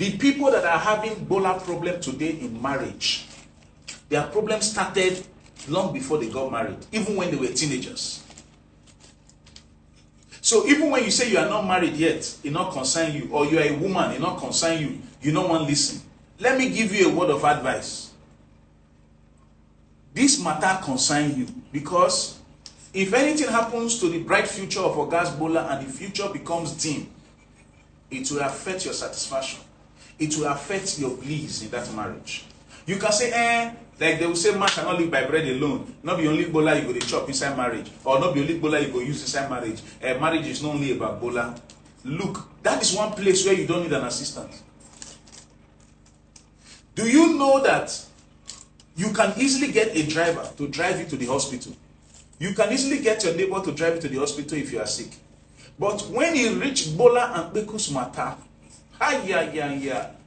The people that are having bola problem today in marriage, their problem started long before they got married, even when they were teenagers. So even when you say you are not married yet, it not concern you, or you are a woman, it not concern you, you don't want to listen. Let me give you a word of advice. This matter concern you, because if anything happens to the bright future of Oga's bola and the future becomes dim, it will affect your satisfaction. It will affect your bliss in that marriage. You can say, like they will say, man cannot live by bread alone. Not be only bola you go to chop inside marriage, or not be only bola you go use inside marriage. Marriage is not only about bola. Look, that is one place where you don't need an assistant. Do you know that you can easily get a driver to drive you to the hospital? You can easily get your neighbor to drive you to the hospital if you are sick. But when you reach bola and bekus matter,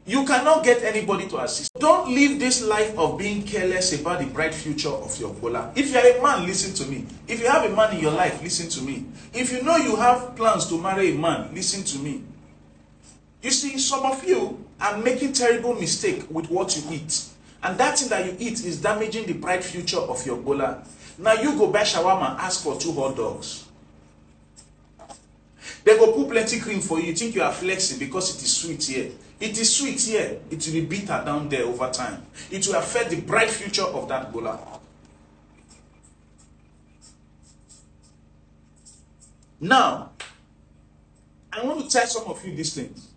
you cannot get anybody to assist. Don't live this life of being careless about the bright future of your bola. If you are a man, listen to me. If you have a man in your life, listen to me. If you know you have plans to marry a man, listen to me. You see, some of you are making terrible mistake with what you eat. And that thing that you eat is damaging the bright future of your bola. Now you go buy shawarma and ask for 2 hot dogs. They go put plenty cream for you. You think you are flexing because it is sweet here. It is sweet here. It will be bitter down there over time. It will affect the bright future of that bola. Now, I want to tell some of you these things.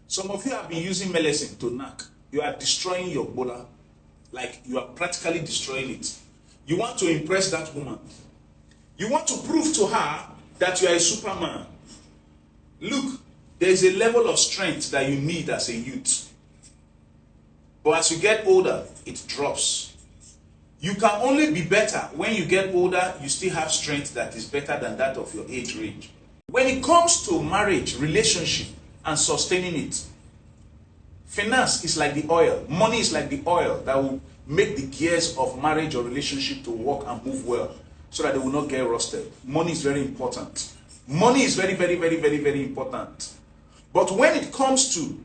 Some of you have been using medicine to knack. You are destroying your bola. Like you are practically destroying it. You want to impress that woman. You want to prove to her that you are a superman. Look, there is a level of strength that you need as a youth. But as you get older, it drops. You can only be better when you get older, you still have strength that is better than that of your age range. When it comes to marriage, relationship, and sustaining it, finance is like the oil. Money is like the oil that will make the gears of marriage or relationship to work and move well so that they will not get rusted. Money is very important. Money is very, very, very, very, very important. But when it comes to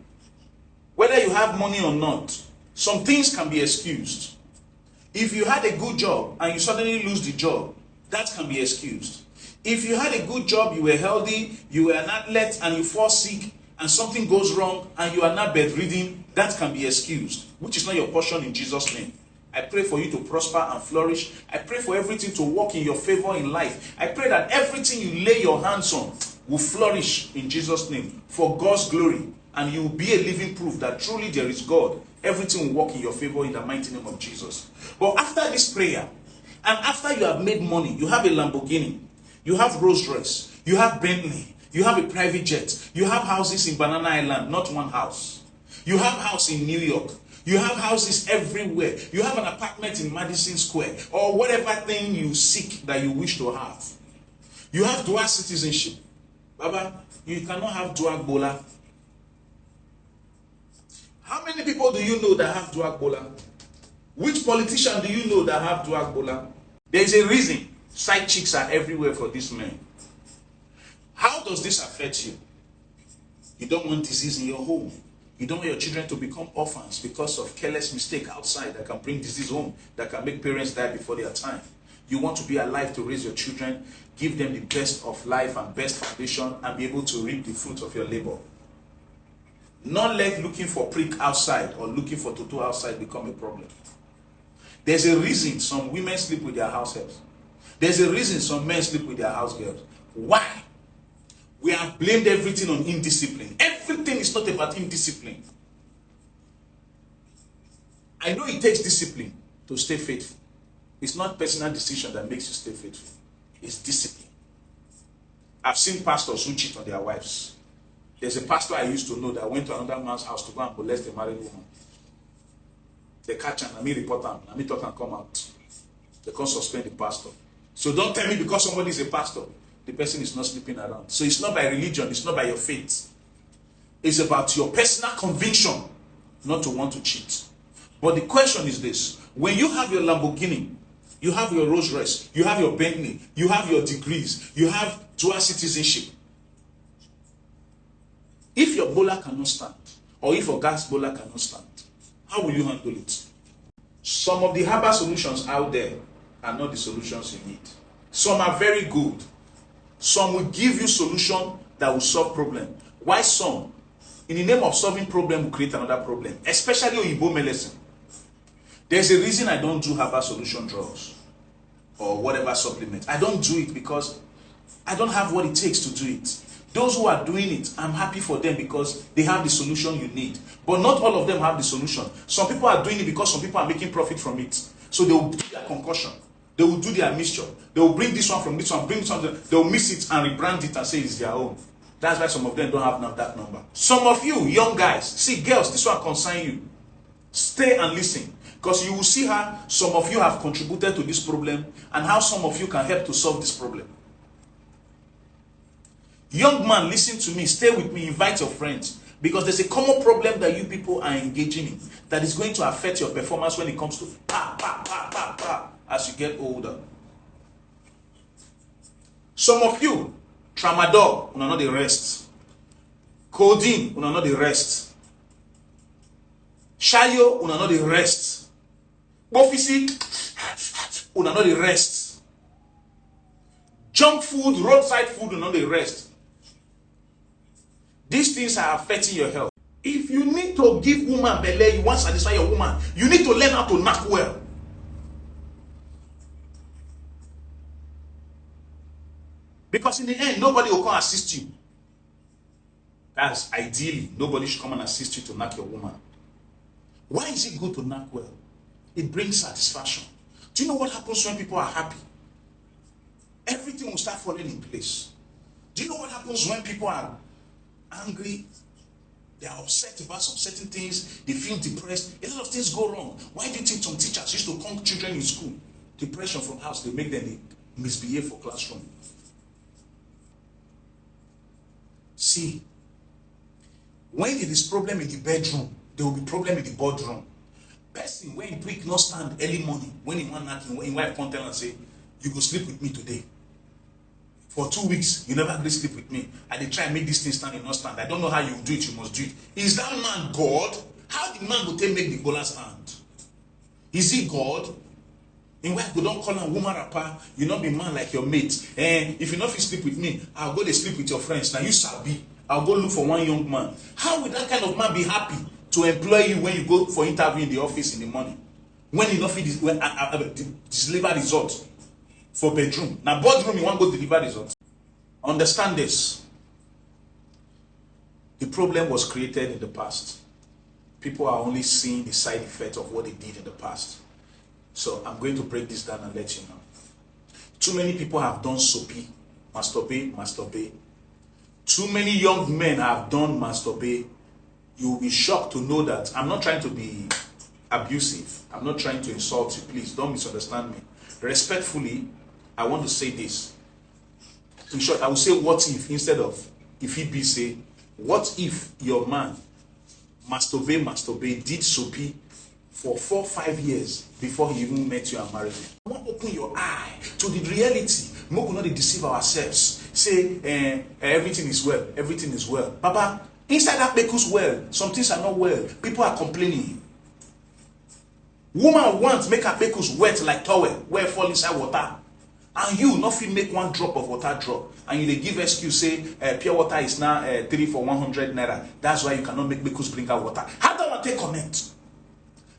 whether you have money or not, some things can be excused. If you had a good job and you suddenly lose the job, that can be excused. If you had a good job, you were healthy, you were an athlete, and you fall sick, and something goes wrong, and you are not bedridden, that can be excused, which is not your portion in Jesus' name. I pray for you to prosper and flourish. I pray for everything to work in your favor in life. I pray that everything you lay your hands on will flourish in Jesus' name for God's glory. And you will be a living proof that truly there is God. Everything will work in your favor in the mighty name of Jesus. But after this prayer, and after you have made money, you have a Lamborghini, you have Rolls Royce, you have Bentley, you have a private jet, you have houses in Banana Island, not one house. You have house in New York. You have houses everywhere. You have an apartment in Madison Square or whatever thing you seek that you wish to have. You have dual citizenship. Baba, you cannot have dual bola. How many people do you know that have dual bola? Which politician do you know that have dual bola? There is a reason side chicks are everywhere for these men. How does this affect you? You don't want disease in your home. You don't want your children to become orphans because of careless mistake outside that can bring disease home, that can make parents die before their time. You want to be alive to raise your children, give them the best of life and best foundation, and be able to reap the fruit of your labor. Not let looking for prick outside or looking for toto outside become a problem. There's a reason some women sleep with their house helps. There's a reason some men sleep with their house girls. Why? We have blamed everything on indiscipline. Everything is not about indiscipline. I know it takes discipline to stay faithful. It's not personal decision that makes you stay faithful. It's discipline. I've seen pastors who cheat on their wives. There's a pastor I used to know that went to another man's house to go and molest a married woman. They catch him, and me report him, and me talk and come out. They can't suspend the pastor. So don't tell me because somebody is a pastor, the person is not sleeping around. So it's not by religion, it's not by your faith. It's about your personal conviction not to want to cheat. But the question is this: when you have your Lamborghini, you have your Rolls Royce, you have your Bentley, you have your degrees, you have dual citizenship. If your bola cannot stand, or if a gas boiler cannot stand, how will you handle it? Some of the herbal solutions out there are not the solutions you need. Some are very good. Some will give you solution that will solve problem. Why some, in the name of solving problem, will create another problem, especially Oyibo medicine. There's a reason I don't do herbal solution drugs or whatever supplement. I don't do it because I don't have what it takes to do it. Those who are doing it, I'm happy for them because they have the solution you need. But not all of them have the solution. Some people are doing it because some people are making profit from it. So they will do their concussion. They will do their mixture. They will bring this one from this one, bring something. They will mix it and rebrand it and say it's their own. That's why some of them don't have that number. Some of you, young guys, see girls, this one concerns you. Stay and listen. Because you will see how some of you have contributed to this problem and how some of you can help to solve this problem. Young man, listen to me, stay with me, invite your friends. Because there's a common problem that you people are engaging in that is going to affect your performance when it comes to as you get older. Some of you, tramadol, will not the rest. Codeine, will not the rest. Shayo, will not the rest. Bofisi, will not the rest. Junk food, roadside food, will not the rest. These things are affecting your health. If you need to give woman belay, you want to satisfy your woman, you need to learn how to knock well. Because in the end, nobody will come assist you. That's ideally, nobody should come and assist you to knock your woman. Why is it good to knock well? It brings satisfaction. Do you know what happens when people are happy? Everything will start falling in place. Do you know what happens when people are angry? They are upset about some certain things. They feel depressed. A lot of things go wrong. Why do you think some teachers used to conk children in school? Depression from house, they make them misbehave for classroom. See, when there is problem in the bedroom, there will be problem in the boardroom. Person when quick not stand early morning, when he want knocking, when wife come tell and say, you go sleep with me today. For 2 weeks, you never agree sleep with me. And they try and make this thing stand, you not stand. I don't know how you do it, you must do it. Is that man God? How the man will take make the bowler stand? Is he God? In why you don't call him woman rapper, you not be man like your mate. And if you not fit sleep with me, I'll go to sleep with your friends. Now you shall be. I'll go look for one young man. How will that kind of man be happy to employ you when you go for interview in the office in the morning? When you not fit deliver results for bedroom. Now boardroom you want to go deliver results. Understand this. The problem was created in the past. People are only seeing the side effect of what they did in the past. So I'm going to break this down and let you know. Too many people have done soapy, masturbate. Too many young men have done masturbate. You will be shocked to know that I'm not trying to be abusive. I'm not trying to insult you. Please don't misunderstand me. Respectfully, I want to say this. In short, I will say what if instead of if he be say, what if your man masturbate, did soapy for 4 or 5 years before he even met you and married you? I want to open your eye to the reality. We will not deceive ourselves. Say, everything is well, everything is well. Papa, inside that because well, some things are not well. People are complaining. Woman wants make her pekus wet like towel where fall inside water. And you not fit make 1 drop of water drop. And you they give excuse say pure water is now 3 for 100 naira. That's why you cannot make pekus bring out water. How do I take connect?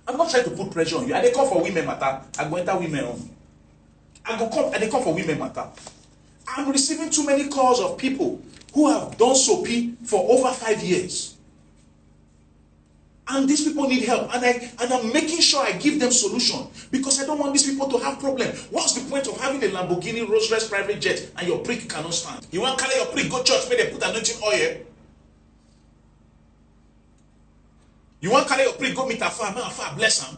I'm not trying to put pressure on you. I they come for women matter. I go enter women on. I come for women matter. I'm receiving too many calls of people who have done soapy for over 5 years. And these people need help. And I'm making sure I give them solution. Because I don't want these people to have problem. What's the point of having a Lamborghini Rolls-Royce private jet and your prick cannot stand? You want to carry your prick, go church, where they put anointing oil? You want to carry your prick, go meet Afar, bless him.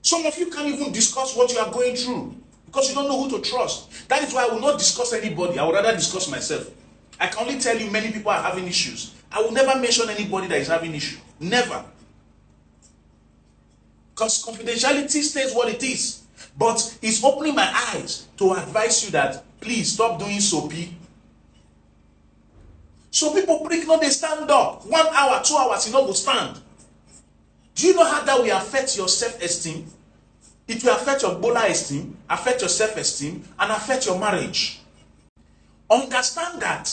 Some of you can't even discuss what you are going through. Because you don't know who to trust. That is why I will not discuss anybody. I would rather discuss myself. I can only tell you many people are having issues. I will never mention anybody that is having issue. Never. Because confidentiality stays what it is. But it's opening my eyes to advise you that please stop doing soapy. So people prick, no, they stand up. 1 hour, 2 hours, you know, will stand. Do you know how that will affect your self-esteem? It will affect your bola esteem, affect your self-esteem, and affect your marriage. Understand that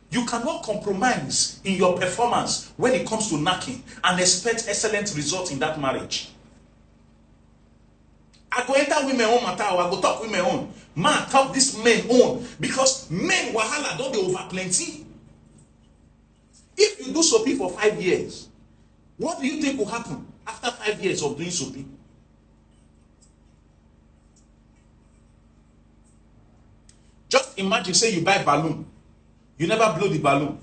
you cannot compromise in your performance when it comes to knacking and expect excellent results in that marriage. I go enter women own matter, or I go talk women own. Man, talk this men own, because men wahala don't be over plenty. If you do soapy for 5 years, what do you think will happen after 5 years of doing soapy? Just imagine, say you buy balloon. You never blow the balloon.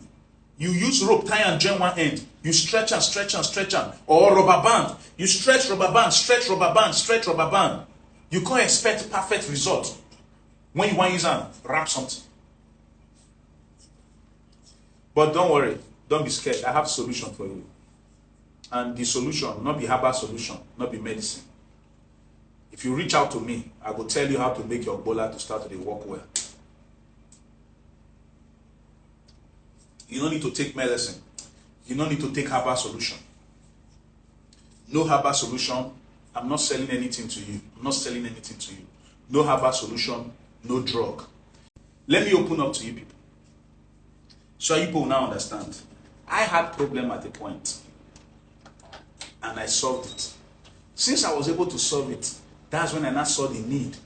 You use rope, tie and join one end. You stretch and stretch and stretch and, or rubber band. You stretch rubber band, stretch rubber band, stretch rubber band. You can't expect perfect result when you want to use and wrap something. But don't worry, don't be scared. I have a solution for you. And the solution, not be herbal solution, not be medicine. If you reach out to me, I will tell you how to make your bola to start to work well. You don't need to take medicine. You don't need to take herbal solution. No herbal solution. I'm not selling anything to you. I'm not selling anything to you. No herbal solution, no drug. Let me open up to you people. So you people now understand. I had problem at a point. And I solved it. Since I was able to solve it, that's when I now saw the need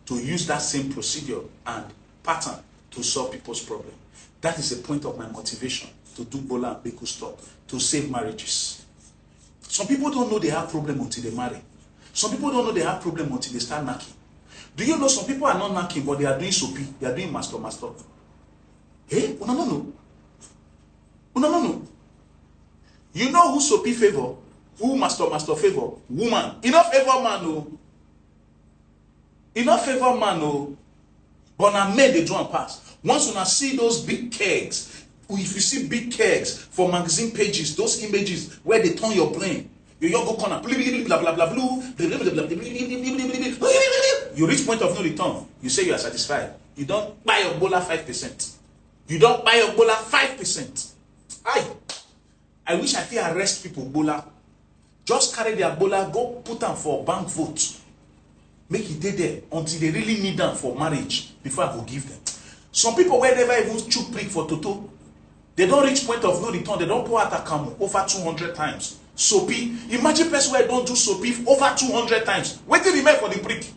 to use that same procedure and pattern to solve people's problem. That is the point of my motivation, to do bola and beku stop, to save marriages. Some people don't know they have problem until they marry. Some people don't know they have problem until they start knacking. Do you know some people are not knacking, but they are doing soapy, they are doing master. Hey, no. You know who soapy favor? Who master favor? Woman. Enough favor man, no. Enough favor man, no. But now men, they do and pass. Once you see those big kegs, if you see big kegs for magazine pages, those images where they turn your brain, you go corner, blah blah blah blah, you reach point of no return. You say you are satisfied. You don't buy your bola 5%. You don't buy your bola 5%. I wish I could arrest people bola. Just carry their bola, go put them for bank vote. Make it there until they really need them for marriage before I go give them. Some people where never even chook prick for toto, they don't reach point of no return. They don't pour out a camo over 200 times. Soapy. Imagine person where don't do soapy over 200 times. Wait till remain for the prick.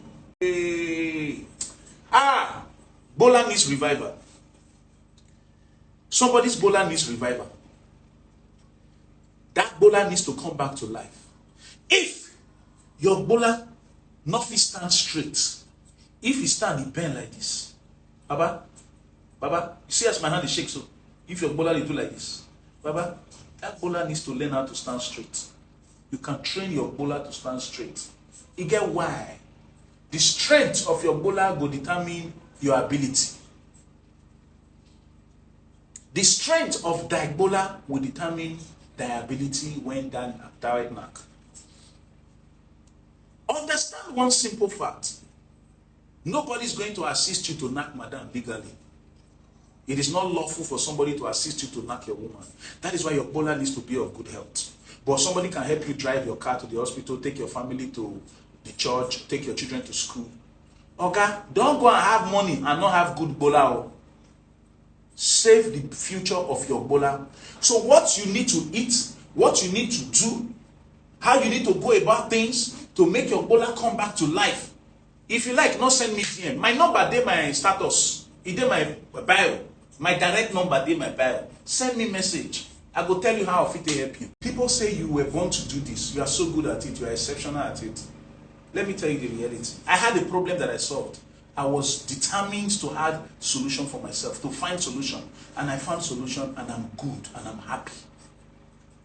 Bola needs revival. Somebody's bola needs revival. That bola needs to come back to life. If your bola nothing stand straight, if you stand in bend like this, Baba, you see as my hand is shake so. If your bola do like this, Baba, that bola needs to learn how to stand straight. You can train your bola to stand straight. You get why? The strength of your bola will determine your ability. The strength of thy bola will determine thy ability when that direct knock. Understand one simple fact. Nobody is going to assist you to knock madam legally. It is not lawful for somebody to assist you to knock your woman. That is why your bola needs to be of good health. But somebody can help you drive your car to the hospital, take your family to the church, take your children to school. Okay, don't go and have money and not have good bola. Save the future of your bola. So what you need to eat, what you need to do, how you need to go about things to make your bola come back to life. If you like, not send me DM. My number, they my status. It dey my bio. My direct number, they my bio. Send me message. I will tell you how I fit to help you. People say you were born to do this. You are so good at it. You are exceptional at it. Let me tell you the reality. I had a problem that I solved. I was determined to add solution for myself, to find solution. And I found solution and I'm good and I'm happy.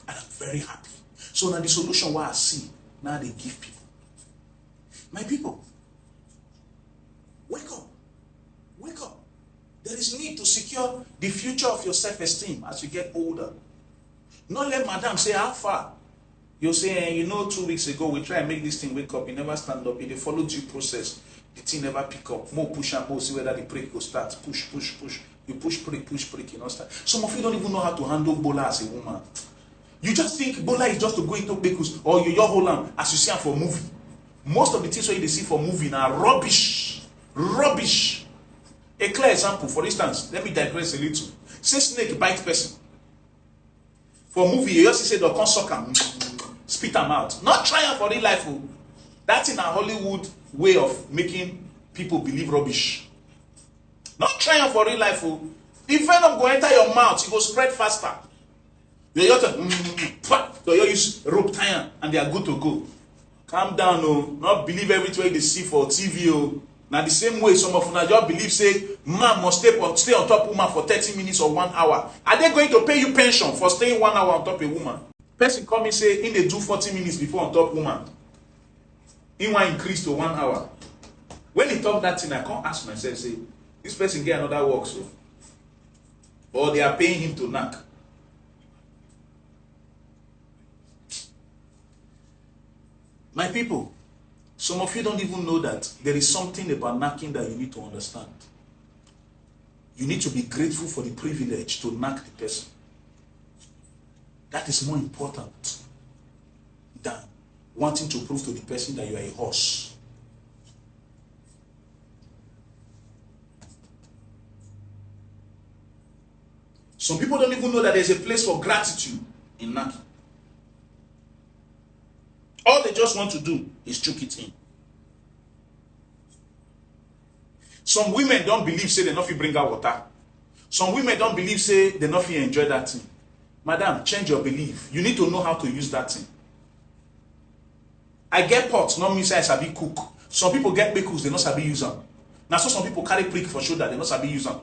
And I'm very happy. So now the solution what I see, now they give people. My people, wake up. Wake up. There is need to secure the future of your self-esteem as you get older. Not let madam say, how far? You say, you know, 2 weeks ago, we try and make this thing wake up. You never stand up. You follow due process. the thing never pick up. More push and more see whether the prick will start. Push. You push prick, you know start. Some of you don't even know how to handle bola as a woman. You just think bola is just to go into bekus or you hold on as you see am for movie. Most of the things you see for movie are rubbish. Rubbish. A clear example, for instance, let me digress a little. Say snake bite person. For movie, you just say they come suck am, spit am out. Not trying for real life. That's in a Hollywood way of making people believe rubbish. Not trying for real life. If venom go enter your mouth, it will spread faster. You use rope tie and they are good to go. Calm down, not believe everything they see for TV. Now the same way some of you just believe say man must stay on top of woman for 30 minutes or 1 hour. Are they going to pay you pension for staying 1 hour on top of a woman? Person come and say in they do 40 minutes before on top woman. In one increase to 1 hour. When he talk that thing, I can't ask myself, say, this person get another work, so. Or they are paying him to knock. My people, some of you don't even know that there is something about knocking that you need to understand. You need to be grateful for the privilege to knock the person. That is more important than wanting to prove to the person that you are a horse. Some people don't even know that there's a place for gratitude in knocking. All they just want to do is choke it in. Some women don't believe say they not fit bring out water. Some women don't believe say they not fit enjoy that thing. Madam, change your belief. You need to know how to use that thing. I get pots, not mean say I sabi cook. Some people get pickles, they not sabi use them. Now so some people carry prick for shoulder, they not sabi use them.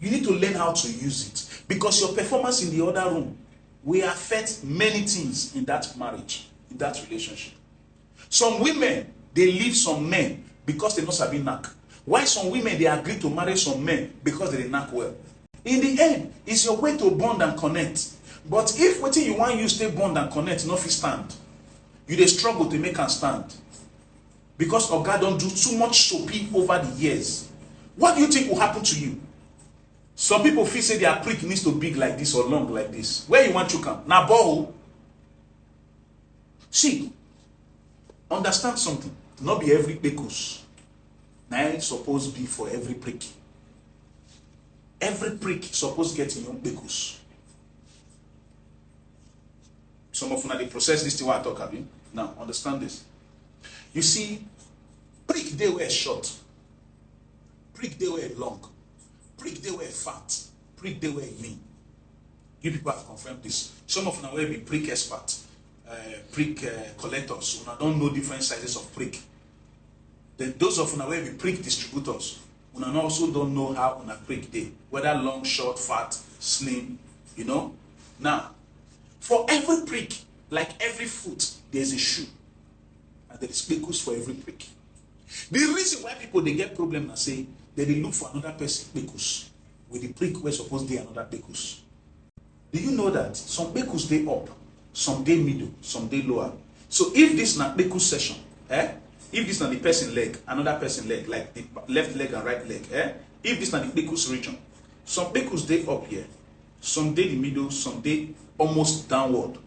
You need to learn how to use it because your performance in the other room will affect many things in that marriage, in that relationship. Some women, they leave some men because they not sabi knack. Why some women, they agree to marry some men because they knack well. In the end, it's your way to bond and connect. But if what you want you stay bond and connect, no fit stand. You dey struggle to make and stand. Because God don't do too much soapy over the years. What do you think will happen to you? Some people feel say their prick needs to be big like this or long like this. Where you want to come? Now, bow. See, understand something. Not be every pecus. Now it's supposed to be for every prick. Every prick supposed to get in your pecus. Some of you they process this thing what I talk about. Now, understand this. You see, prick they were short. Prick they were long. Prick they were fat. Prick they were lean. You people have confirmed this. Some of them will be prick experts, prick collectors. Who don't know different sizes of prick. Then those of them will be prick distributors. Who also don't know how on a prick they, whether long, short, fat, slim, you know. Now, for every prick, like every foot, there's a shoe. And there is pecus for every prick. The reason why people they get problem and say they look for another person pecus with the prick where supposed to be another pecus. Do you know that some pecus they up, some they middle, some they lower? So if this not pecus session, if this not the person leg, another person leg, like the left leg and right leg, if this not the pecus region, some pecus they up here, some they the middle, some they almost downward.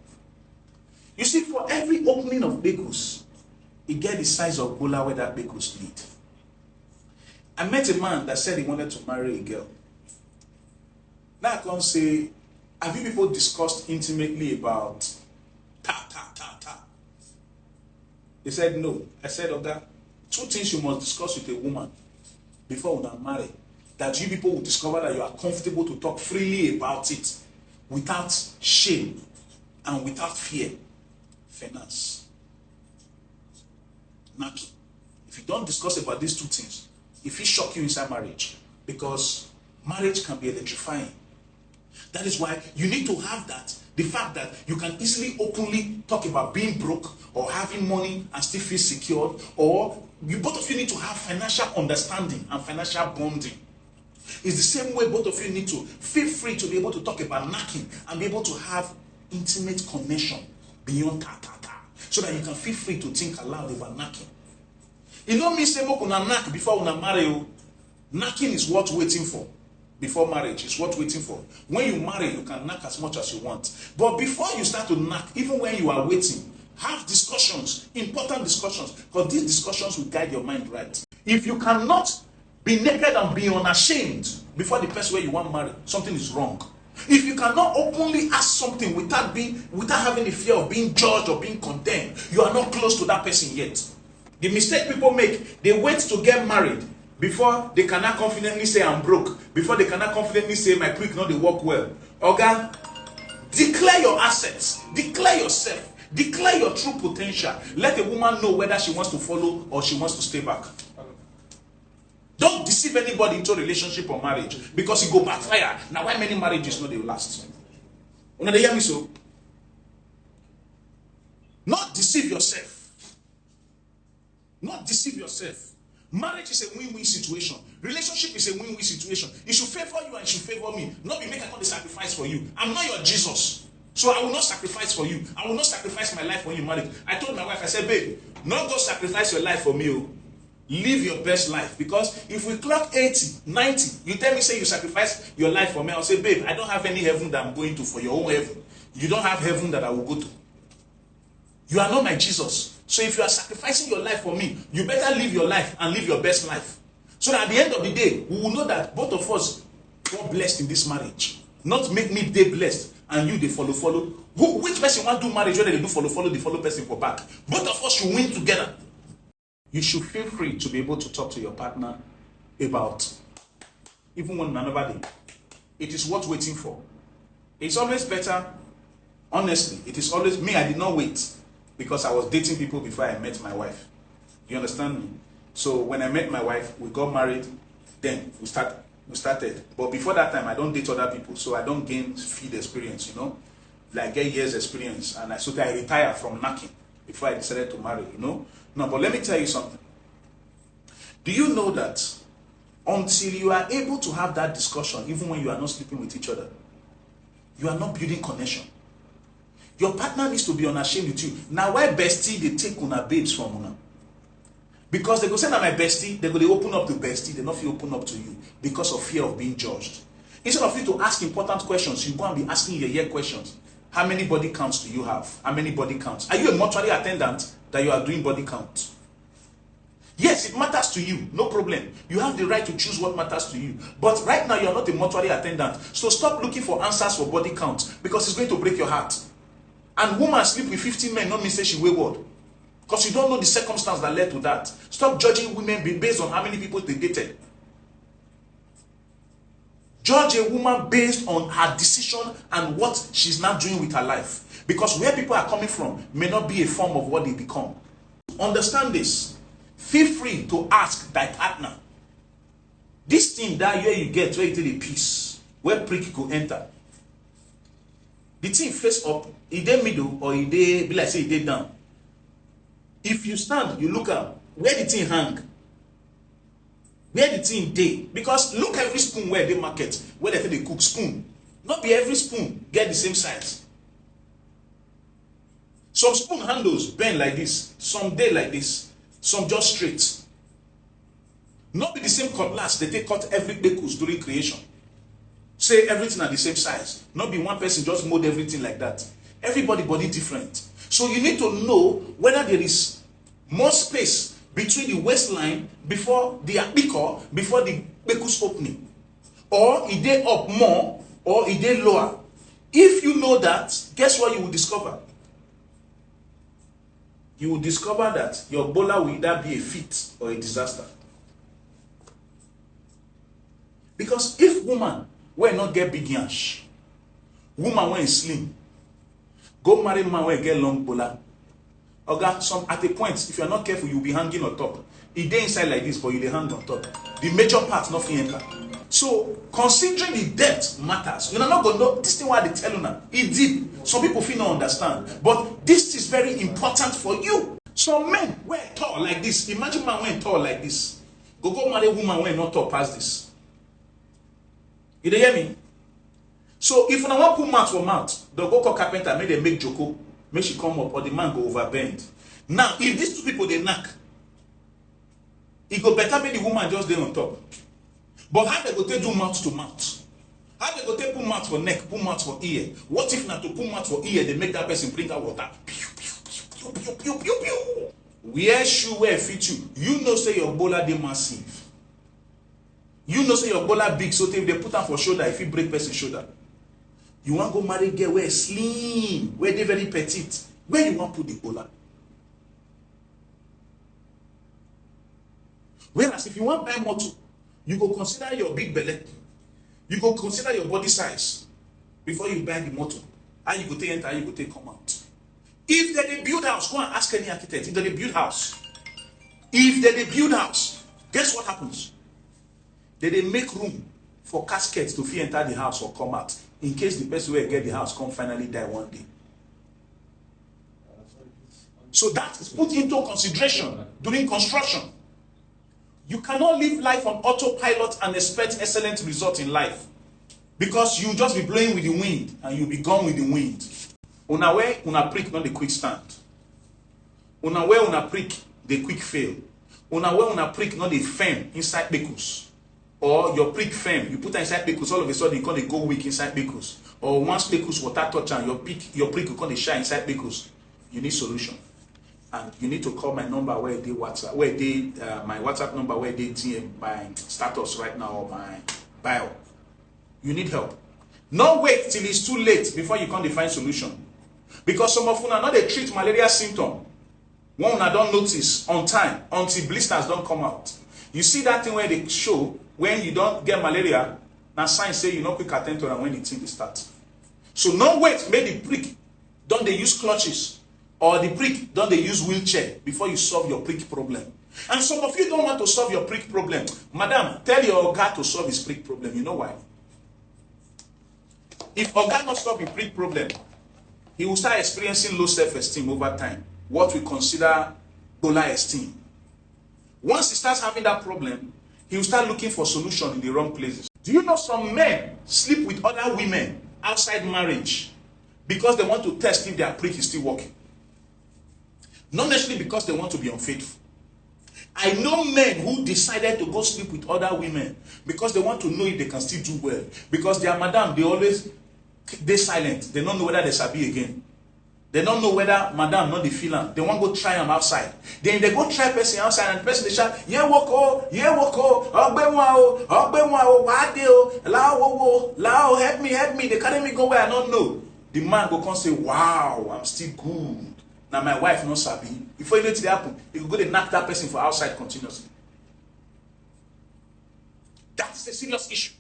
You see, for every opening of pecus, it get the size of bola where that pecus need. I met a man that said he wanted to marry a girl. Now I come say, have you people discussed intimately about ta? They said no. I said, okay, 2 things you must discuss with a woman before you marry. That you people will discover that you are comfortable to talk freely about it without shame and without fear. Finance. Knacking. If you don't discuss about these 2 things, if it shock you inside marriage, because marriage can be electrifying. That is why you need to have that. The fact that you can easily openly talk about being broke or having money and still feel secured, or you both of you need to have financial understanding and financial bonding. It's the same way both of you need to feel free to be able to talk about knacking and be able to have intimate connection beyond ta. so that you can feel free to think aloud about knacking. It don't mean say una knack before una marry. Knacking is worth waiting for. Before marriage, it's worth waiting for. When you marry, you can knack as much as you want. But before you start to knack, even when you are waiting, have discussions, important discussions, because these discussions will guide your mind right. If you cannot be naked and be unashamed before the person where you want to marry, something is wrong. If you cannot openly ask something without having the fear of being judged or being condemned, you are not close to that person yet. The mistake people make, they wait to get married before they cannot confidently say I'm broke, before they cannot confidently say my prick not they work well. Okay? Declare your assets, declare yourself, declare your true potential. Let a woman know whether she wants to follow or she wants to stay back. Don't deceive anybody into a relationship or marriage because it go backfire. Now why many marriages no they last? You know they hear me so? Not deceive yourself. Not deceive yourself. Marriage is a win-win situation. Relationship is a win-win situation. It should favor you and it should favor me. Not be making a sacrifice for you. I'm not your Jesus. So I will not sacrifice for you. I will not sacrifice my life when you marry. I told my wife, I said, babe, not go sacrifice your life for me. Live your best life. Because if we clock 80, 90, you tell me, say you sacrifice your life for me, I'll say, babe, I don't have any heaven that I'm going to for your own heaven. You don't have heaven that I will go to. You are not my Jesus. So if you are sacrificing your life for me, you better live your life and live your best life. So that at the end of the day, we will know that both of us got blessed in this marriage. Not make me they blessed and you they follow. Which person want to do marriage whether they do follow the follow person for back? Both of us should win together. You should feel free to be able to talk to your partner about, even when another day. It is worth waiting for. It's always better, honestly, it is always, me, I did not wait. Because I was dating people before I met my wife. You understand me? So when I met my wife, we got married, then we started. But before that time, I don't date other people, so I don't gain field experience, you know? Like get years experience. And so I retired from knacking before I decided to marry, you know? No, but let me tell you something. Do you know that until you are able to have that discussion, even when you are not sleeping with each other, you are not building connection. Your partner needs to be unashamed with you. Now, why bestie they take una babes from una? Because they go say, "Na my bestie," they go they open up to bestie, they not feel open up to you because of fear of being judged. Instead of you to ask important questions, you go and be asking your questions. How many body counts do you have? How many body counts? Are you a mortuary attendant that you are doing body count? Yes, it matters to you, no problem. You have the right to choose what matters to you. But right now, you are not a mortuary attendant. So stop looking for answers for body count because it's going to break your heart. And woman sleep with 15 men, not mean say she wayward. Because you don't know the circumstance that led to that. Stop judging women based on how many people they dated. Judge a woman based on her decision and what she's now doing with her life. Because where people are coming from may not be a form of what they become. Understand this. Feel free to ask thy partner. This thing that where you get, where you take a piece, where prick go enter. The thing face up, it dey middle or it dey be like say it dey down. If you stand, you look up where the thing hang, where the thing dey. Because look every spoon where they market, where they cook spoon. Not be every spoon get the same size. Some spoon handles bend like this, some dey like this, some just straight. Not be the same cutlass they take cut every bakus during creation. Say everything at the same size. Not be one person just mold everything like that. Everybody body different. So you need to know whether there is more space between the waistline before the apicor, before the bakus opening. Or it dey up more, or it dey lower. If you know that, guess what you will discover? You will discover that your bola will either be a feat or a disaster. Because if woman will not get big yansh, woman when slim, go marry man when get long bola. Okay, some at a point, if you are not careful, you'll be hanging on top. It dey inside like this, but you dey hang on top. The major part nothing enter. So considering the depth matters. You're not going to know this thing why they tell you now. It deep. Some people feel not understand, but this is very important for you. Some men wear tall like this. Imagine man wearing tall like this. Go marry a woman wearing not tall past this. You dey hear me? So if you want put mouth for mouth, they'll go call carpenter, make them make joko, make she come up, or the man go overbend. Now, if these two people they knack, it go better make the woman just dey on top. But how they go take do mouth to mouth? How they go take put mouth for neck, put mouth for ear? What if not to put mouth for ear, they make that person bring out water? Pew, pew, pew, pew, pew, pew, pew. Wear shoe where fit you. You know say your bola dey massive. You know say your bola big, so if they put am for shoulder, if you break person shoulder. You want go marry girl where slim, where they very petite. Where you want put the bola? Whereas if you want buy motor, you go consider your big belly. You go consider your body size before you buy the motor. How you go take enter, how you go take come out. If they build house, go and ask any architect. If they build house, guess what happens? They make room for caskets to fit enter the house or come out in case the person will get the house come finally die one day. So that is put into consideration during construction. You cannot live life on autopilot and expect excellent results in life, because you just be blowing with the wind and you'll be gone with the wind. Una where una prick not the quick stand. Una where una prick the quick fail. Una where una prick not the firm inside Bekus. Or your prick firm, you put inside Bekus, all of a sudden you can't go weak inside Bekus. Or once Bekus water touch and your prick you can't shine inside Bekus. You need solution. And you need to call my number where they WhatsApp, where they my WhatsApp number where they DM my status right now or my bio. You need help. Not wait till it's too late before you can't find solution. Because some of you are not they treat malaria symptom. One I don't notice on time until blisters don't come out. You see that thing where they show when you don't get malaria, now signs say you not quick attend to it when the thing starts. So no wait, make the prick. Don't they use clutches? Or the prick, don't they use wheelchair before you solve your prick problem? And some of you don't want to solve your prick problem. Madam, tell your Oga to solve his prick problem. You know why? If Oga not solve his prick problem, he will start experiencing low self-esteem over time. What we consider low esteem. Once he starts having that problem, he will start looking for solution in the wrong places. Do you know some men sleep with other women outside marriage because they want to test if their prick is still working? Not necessarily because they want to be unfaithful. I know men who decided to go sleep with other women because they want to know if they can still do well. Because their madam, they silent. They don't know whether they sabi again. They don't know whether madam not the feeling. They want to go try them outside. Then they go try person outside and the person they shout, yeah woko, lao, help me. They carry me go where I don't know. The man go come say, wow, I'm still good. Now my wife no sabi. Before you know it happen, he will go to knock that person for outside continuously. That's a serious issue.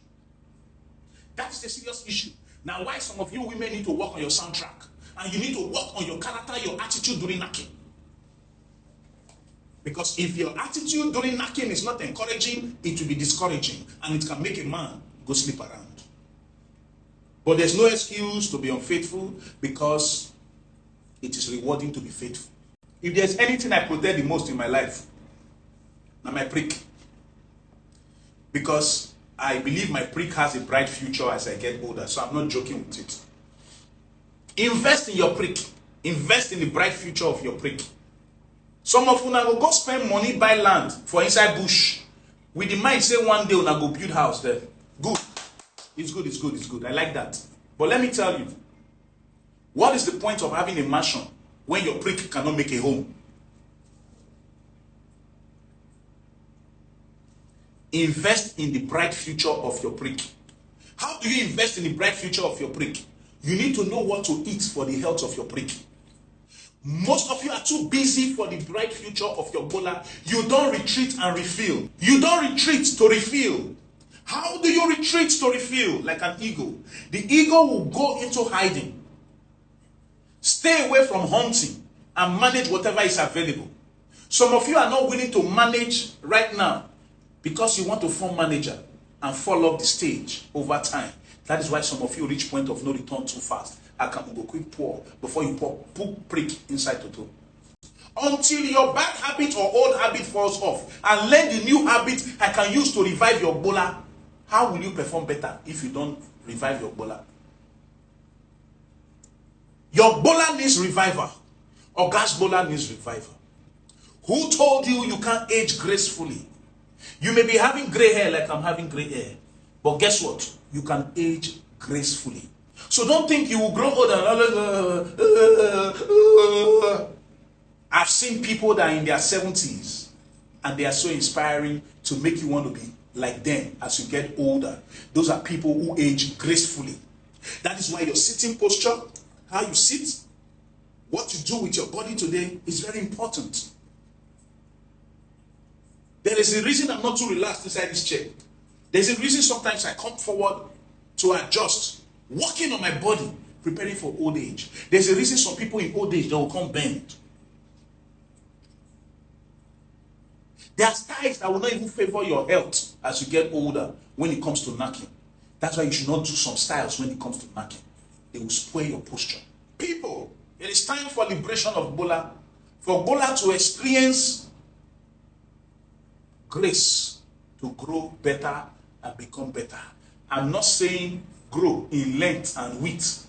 That's a serious issue. Now why some of you women need to work on your soundtrack. And you need to work on your character, your attitude during knacking. Because if your attitude during knacking is not encouraging, it will be discouraging. And it can make a man go sleep around. But there's no excuse to be unfaithful because it is rewarding to be faithful. If there's anything I protect the most in my life, now my prick. Because I believe my prick has a bright future as I get older, so I'm not joking with it. Invest in your prick. Invest in the bright future of your prick. Some of you now go spend money, buy land for inside bush. With the mind say one day una go build house there. Good. It's good. I like that. But let me tell you, what is the point of having a mansion when your prick cannot make a home? Invest in the bright future of your prick. How do you invest in the bright future of your prick? You need to know what to eat for the health of your prick. Most of you are too busy for the bright future of your bola. You don't retreat and refill. You don't retreat to refill. How do you retreat to refill? Like an eagle. The eagle will go into hiding. Stay away from hunting and manage whatever is available. Some of you are not willing to manage right now because you want to form manager and fall off the stage over time. That is why some of you reach point of no return too fast. I can go quick pour before you put prick inside toto. Until your bad habit or old habit falls off and learn the new habit I can use to revive your bola. How will you perform better if you don't revive your bola? Your Your bola needs revival. Or gas bola needs revival. Who told you you can't age gracefully? You may be having gray hair like I'm having gray hair. But guess what? You can age gracefully. So don't think you will grow old and I've seen people that are in their 70s and they are so inspiring to make you want to be like them as you get older. Those are people who age gracefully. That is why your sitting posture, how you sit, what you do with your body today is very important. There is a reason I'm not too relaxed inside this chair. There's a reason sometimes I come forward to adjust, working on my body, preparing for old age. There's a reason some people in old age, they will come bent. There are styles that will not even favor your health as you get older when it comes to knacking. That's why you should not do some styles when it comes to knacking. They will spoil your posture. People, it is time for liberation of bola. For bola to experience grace, to grow better and become better. I'm not saying grow in length and width,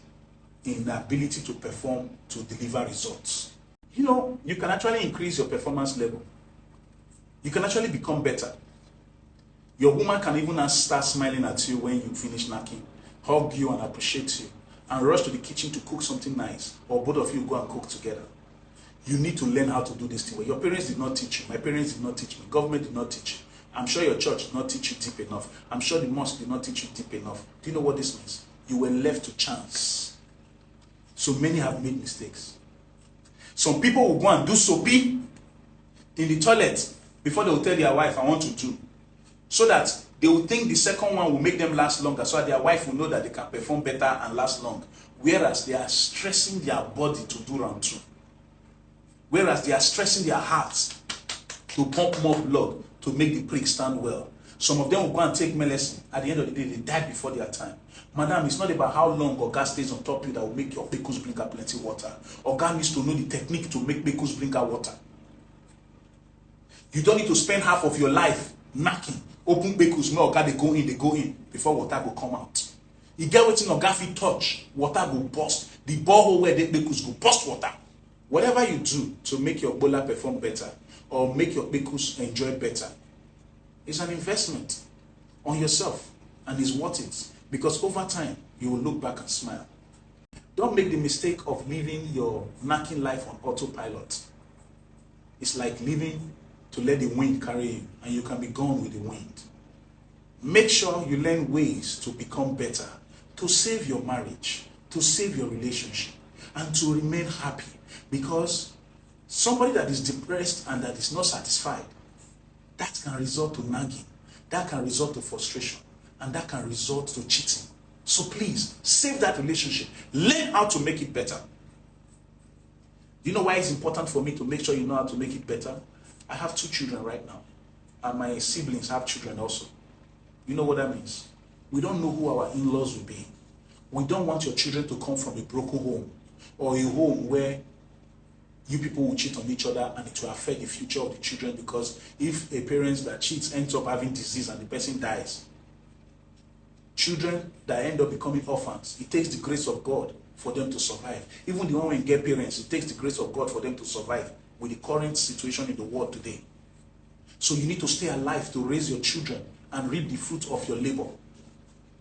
in the ability to perform, to deliver results. You know, you can actually increase your performance level. You can actually become better. Your woman can even start smiling at you when you finish knacking, hug you and appreciate you, and rush to the kitchen to cook something nice, or both of you go and cook together. You need to learn how to do this thing. Well, your parents did not teach you. My parents did not teach me. Government did not teach you. I'm sure your church did not teach you deep enough. I'm sure the mosque did not teach you deep enough. Do you know what this means? You were left to chance. So many have made mistakes. Some people will go and do soapy in the toilet before they will tell their wife, I want to do. So that they will think the second one will make them last longer, so that their wife will know that they can perform better and last long. Whereas they are stressing their body to do round two. Whereas they are stressing their hearts to pump more blood to make the prick stand well. Some of them will go and take medicine. At the end of the day, they died before their time. Madam, it's not about how long Oga stays on top of you that will make your pickles bring out plenty water. Oga needs to know the technique to make pickles bring out water. You don't need to spend half of your life knacking. Open pickles, no Oga, they go in before water will come out. You get what in Oga fit touch, water will burst. The borehole where the pickles go burst water. Whatever you do to make your bola perform better or make your pickles enjoy better, it's an investment on yourself and it's worth it, because over time you will look back and smile. Don't make the mistake of living your knacking life on autopilot. It's like living to let the wind carry you, and you can be gone with the wind. Make sure you learn ways to become better, to save your marriage, to save your relationship, and to remain happy. Because somebody that is depressed and that is not satisfied, that can result to nagging, that can result to frustration, and that can result to cheating. So please, save that relationship. Learn how to make it better. Do you know why it's important for me to make sure you know how to make it better? I have 2 children right now, and my siblings have children also. You know what that means? We don't know who our in-laws will be. We don't want your children to come from a broken home, or a home where you people will cheat on each other and it will affect the future of the children, because if a parent that cheats ends up having disease and the person dies, children that end up becoming orphans, it takes the grace of God for them to survive. Even the one when get parents, it takes the grace of God for them to survive with the current situation in the world today. So you need to stay alive to raise your children and reap the fruit of your labor.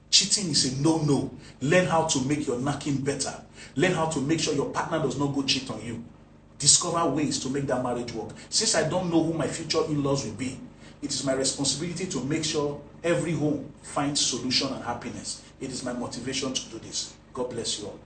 Cheating is a no-no. Learn how to make your knacking better. Learn how to make sure your partner does not go cheat on you. Discover ways to make that marriage work. Since I don't know who my future in-laws will be, it is my responsibility to make sure every home finds solution and happiness. It is my motivation to do this. God bless you all.